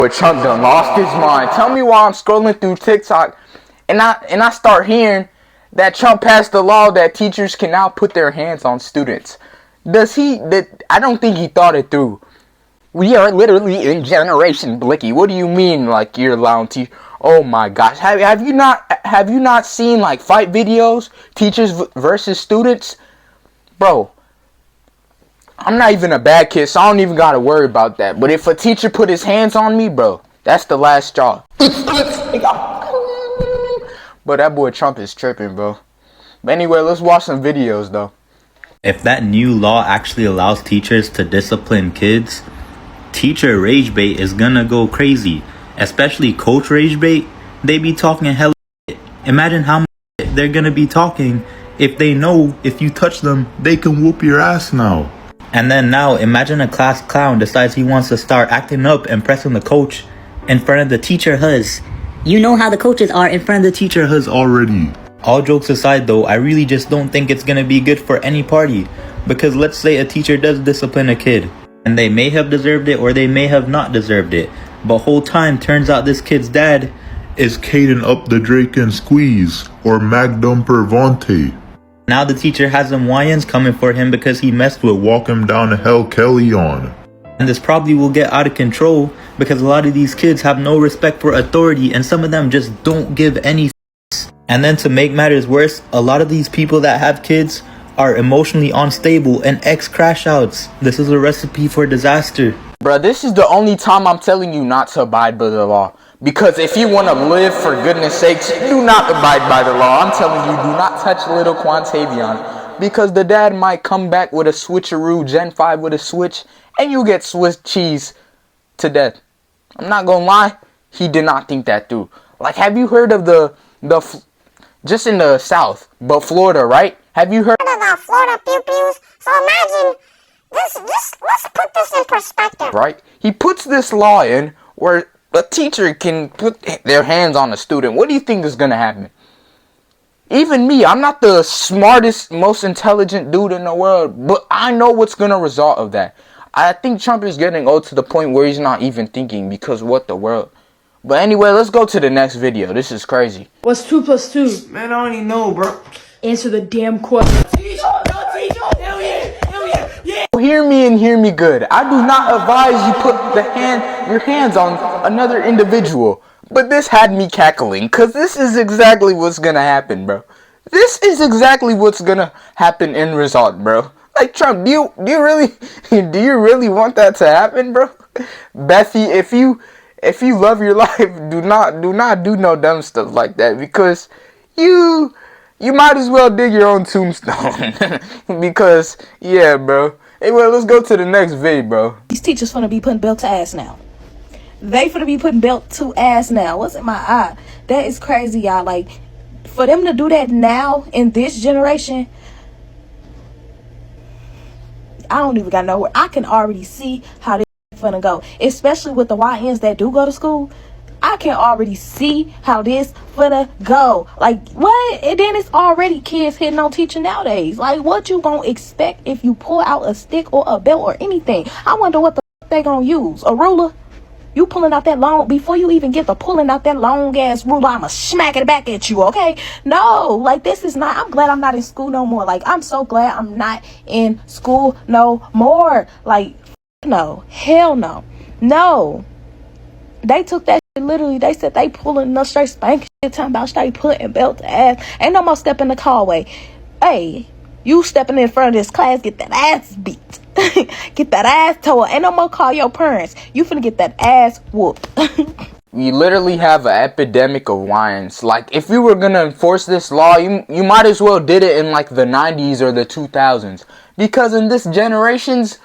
But Trump done lost his mind. Tell me why I'm scrolling through TikTok and I start hearing that Trump passed a law that teachers can now put their hands on students. I don't think he thought it through. We are literally in Generation Blicky. What do you mean, like, you're allowing oh my gosh. Have you not seen, like, fight videos? Teachers versus students? Bro, I'm not even a bad kid, so I don't even gotta worry about that. But if a teacher put his hands on me, bro, that's the last straw. But that boy Trump is tripping, bro. But anyway, let's watch some videos, though. If that new law actually allows teachers to discipline kids, teacher rage bait is gonna go crazy. Especially coach rage bait, they be talking hella shit. Imagine how much shit they're gonna be talking if they know if you touch them, they can whoop your ass now. And then now, imagine a class clown decides he wants to start acting up and pressing the coach in front of the teacher huz. You know how the coaches are in front of the teacher huz already. All jokes aside though, I really just don't think it's gonna be good for any party. Because let's say a teacher does discipline a kid, and they may have deserved it or they may have not deserved it. But whole time turns out this kid's dad is Caden up the Drake and Squeeze or Magnum Pervante. Now the teacher has them YNs coming for him because he messed with Walk Him Down to Hell Kelly on. And this probably will get out of control because a lot of these kids have no respect for authority and some of them just don't give any f***s. And then to make matters worse, a lot of these people that have kids are emotionally unstable and ex-crash outs. This is a recipe for disaster. Bruh, this is the only time I'm telling you not to abide by the law. Because if you want to live, for goodness sakes, do not abide by the law. I'm telling you, do not touch little Quantavion. Because the dad might come back with a switcheroo, Gen 5 with a switch, and you get Swiss cheese to death. I'm not gonna lie, he did not think that through. Like, have you heard of just in the South, but Florida, right? Have you heard of the Florida pew-pews? So imagine, let's put this in perspective. Right? He puts this law in where a teacher can put their hands on a student. What do you think is going to happen? Even me, I'm not the smartest, most intelligent dude in the world, but I know what's going to result of that. I think Trump is getting old to the point where he's not even thinking because what the world. But anyway, let's go to the next video. This is crazy. What's 2 plus 2? Man, I don't even know, bro. Answer the damn question. Hear me and hear me good. I do not advise you put your hands on another individual. But this had me cackling, cause this is exactly what's gonna happen, bro. This is exactly what's gonna happen in result, bro. Like, Trump, do you really want that to happen, bro? Bethy, if you love your life, do not do no dumb stuff like that, because you might as well dig your own tombstone. Because, yeah, bro. Anyway, let's go to the next video, bro. These teachers finna be putting belt to ass now. They finna be putting belt to ass now. What's in my eye? That is crazy, y'all. Like, for them to do that now in this generation, I don't even got nowhere. I can already see how this finna go. Especially with the YNs that do go to school. I can already see how this finna go. Like, what? And then it's already kids hitting on teaching nowadays. Like, what you gonna expect if you pull out a stick or a belt or anything? I wonder what the they gonna use. A ruler? You pulling out that long, before you even get to pulling out that long ass ruler, I'ma smack it back at you, okay? No, like, this is not, I'm glad I'm not in school no more. Like, I'm so glad I'm not in school no more. Like, no, hell no. No. They took that shit literally. They said they pulling no straight spanking shit, talking about straight putting belt to ass. Ain't no more step in the hallway. Hey, you stepping in front of this class, get that ass beat. Get that ass tore. Ain't no more call your parents. You finna get that ass whooped. We literally have an epidemic of wines. Like, if you were gonna enforce this law, you might as well did it in like the 90s or the 2000s. Because in this generations,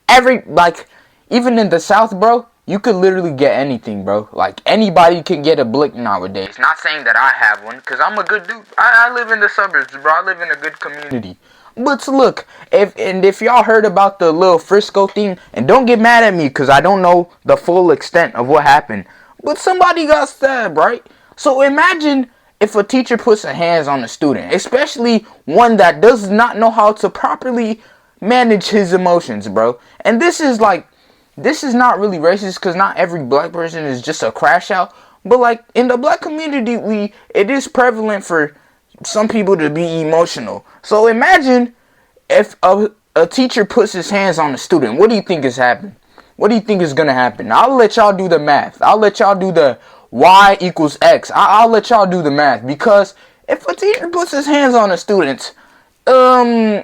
even in the South, bro, you could literally get anything, bro. Like, anybody can get a blick nowadays. Not saying that I have one, because I'm a good dude. I live in the suburbs, bro. I live in a good community. But look, if y'all heard about the little Frisco thing, and don't get mad at me, because I don't know the full extent of what happened, but somebody got stabbed, right? So imagine if a teacher puts her hands on a student, especially one that does not know how to properly manage his emotions, bro. And this is like this is not really racist because not every black person is just a crash out. But like in the black community, it is prevalent for some people to be emotional. So imagine if a teacher puts his hands on a student. What do you think is happening? What do you think is gonna happen? I'll let y'all do the math. I'll let y'all do the y equals x. I'll let y'all do the math, because if a teacher puts his hands on a student, you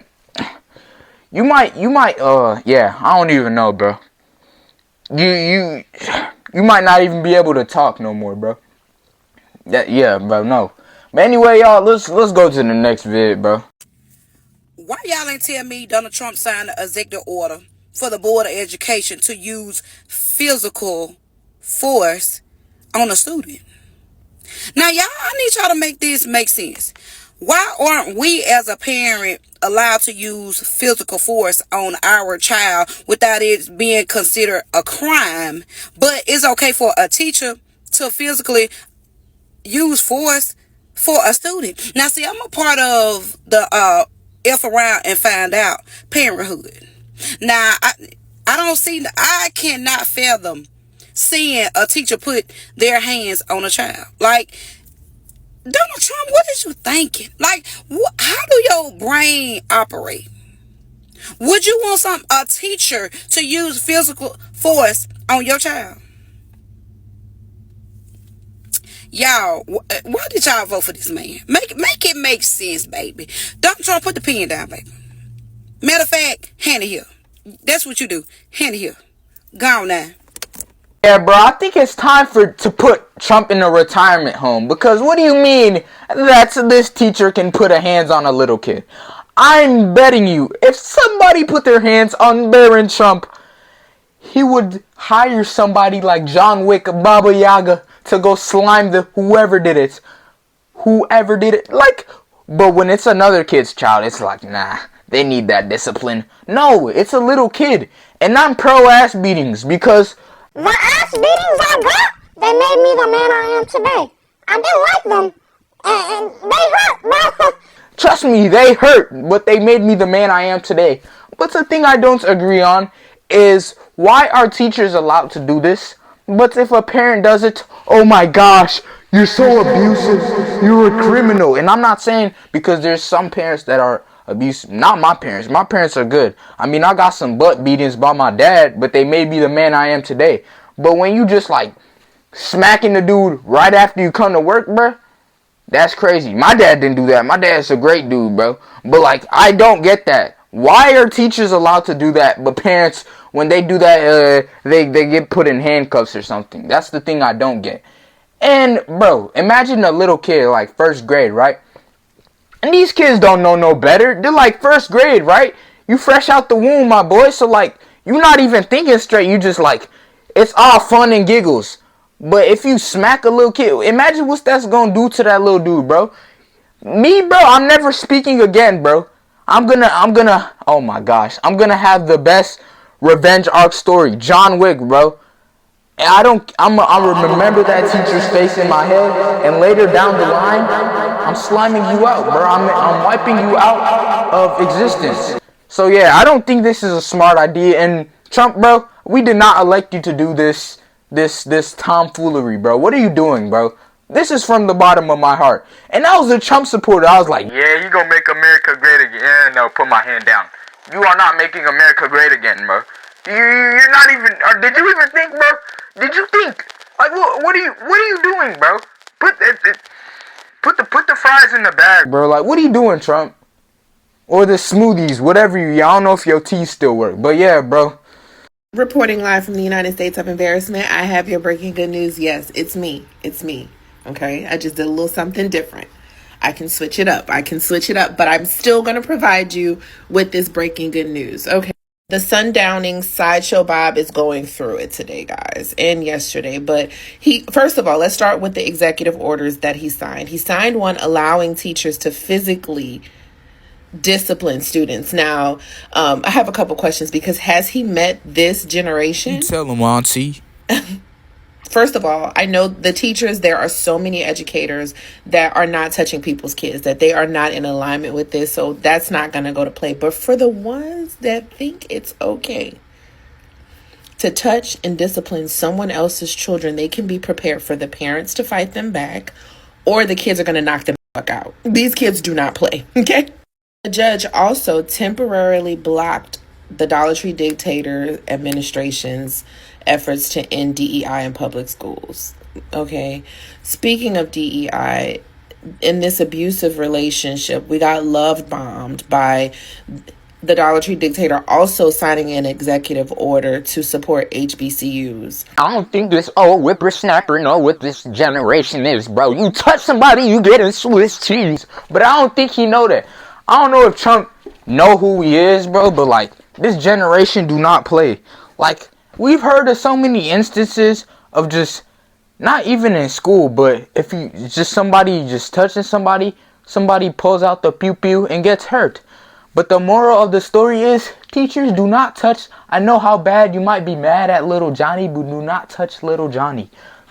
might, yeah, I don't even know, bro. You might not even be able to talk no more, bro. Yeah, bro, no. But anyway, y'all, let's go to the next vid, bro. Why y'all ain't tell me Donald Trump signed an executive order for the Board of Education to use physical force on a student? Now, y'all, I need y'all to make this make sense. Why aren't we as a parent allowed to use physical force on our child without it being considered a crime? But it's okay for a teacher to physically use force for a student. Now, see, I'm a part of the F around and find out parenthood. Now, I cannot fathom seeing a teacher put their hands on a child. Like, Donald Trump, what is you thinking? Like, how do your brain operate? Would you want a teacher to use physical force on your child? Y'all, why did y'all vote for this man? Make it make sense, baby. Donald Trump, put the pen down, baby. Matter of fact, hand it here. That's what you do. Hand it here. Go on now. Yeah, bro, I think it's time to put Trump in a retirement home, because what do you mean that this teacher can put a hands on a little kid? I'm betting you, if somebody put their hands on Baron Trump, he would hire somebody like John Wick, Baba Yaga, to go slime whoever did it. Like, but when it's another kid's child, it's like, nah, they need that discipline. No, it's a little kid. And I'm pro ass beatings, because The ass beatings I got, they made me the man I am today. I didn't like them, and they hurt, bro. trust me, they hurt, but they made me the man I am today. But the thing I don't agree on is, why are teachers allowed to do this? But if a parent does it, oh my gosh, you're so abusive, you're a criminal. And I'm not saying, because there's some parents that are abusive. Not my parents. My parents are good. I mean, I got some butt beatings by my dad, but they made me the man I am today. But when you just like smacking the dude right after you come to work, bruh, that's crazy. My dad didn't do that. My dad's a great dude, bro. But like, I don't get that. Why are teachers allowed to do that, but parents, when they do that, they get put in handcuffs or something? That's the thing I don't get. And bro, imagine a little kid like first grade, right? And these kids don't know no better. They're like first grade, right? You fresh out the womb, my boy. So like, you're not even thinking straight. You just like, it's all fun and giggles. But if you smack a little kid, imagine what that's gonna do to that little dude, bro. Me, bro, I'm never speaking again, bro. I'm gonna, oh my gosh, I'm gonna have the best revenge arc story, John Wick, bro. And I'm remember that teacher's face in my head, and later down the line, I'm sliming you out, bro. I'm wiping you out of existence. So yeah, I don't think this is a smart idea. And Trump, bro, we did not elect you to do this tomfoolery, bro. What are you doing, bro? This is from the bottom of my heart. And I was a Trump supporter. I was like, yeah, you gonna make America great again. Yeah, no, put my hand down. You are not making America great again, bro. You're not even, did you even think, bro? Did you think? Like, what are you doing, bro? Put the fries in the bag, bro. Like, what are you doing, Trump? Or the smoothies, whatever I don't know if your teeth still work. But yeah, bro. Reporting live from the United States of Embarrassment, I have your breaking good news. Yes, it's me. It's me. Okay? I just did a little something different. I can switch it up, but I'm still going to provide you with this breaking good news. Okay? The Sundowning Sideshow Bob is going through it today, guys, and yesterday. But first of all, let's start with the executive orders that he signed. He signed one allowing teachers to physically discipline students. Now, I have a couple questions, because has he met this generation? Tell him, Auntie. First of all, I know the teachers, there are so many educators that are not touching people's kids, that they are not in alignment with this. So that's not going to go to play. But for the ones that think it's okay, to touch and discipline someone else's children, they can be prepared for the parents to fight them back, or the kids are going to knock them the fuck out. These kids do not play, okay? The judge also temporarily blocked the Dollar Tree dictator administration's efforts to end DEI in public schools, okay? Speaking of DEI, in this abusive relationship, we got love bombed by the Dollar Tree dictator also signing an executive order to support HBCUs. I don't think this old whippersnapper know what this generation is, bro. You touch somebody, you get a Swiss cheese. But I don't think he know that. I don't know if Trump know who he is, bro, but like, this generation do not play. Like, we've heard of so many instances of just, not even in school, but if you just somebody just touching somebody pulls out the pew pew and gets hurt. But the moral of the story is, teachers, do not touch. I know how bad you might be mad at little Johnny, but do not touch little Johnny,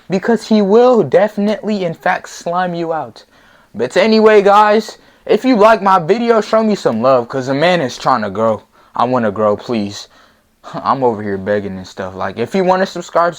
because he will definitely, in fact, slime you out. But anyway, guys, if you like my video, show me some love, because a man is trying to grow. I want to grow, please. I'm over here begging and stuff. Like, if you want to subscribe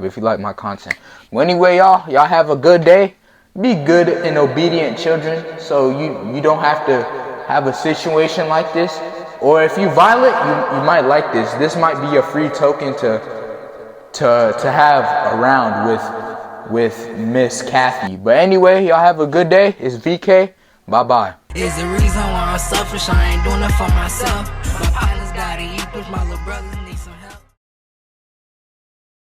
if you like my content. Well, anyway, y'all have a good day. Be good and obedient children, so you don't have to have a situation like this. Or if you violate, you might like this. This might be a free token to have around with Miss Kathy. But anyway, y'all have a good day. It's VK. Bye-bye. Is the reason why I'm selfish. I ain't doing it for myself. My partner's gotta eat, push my little brother.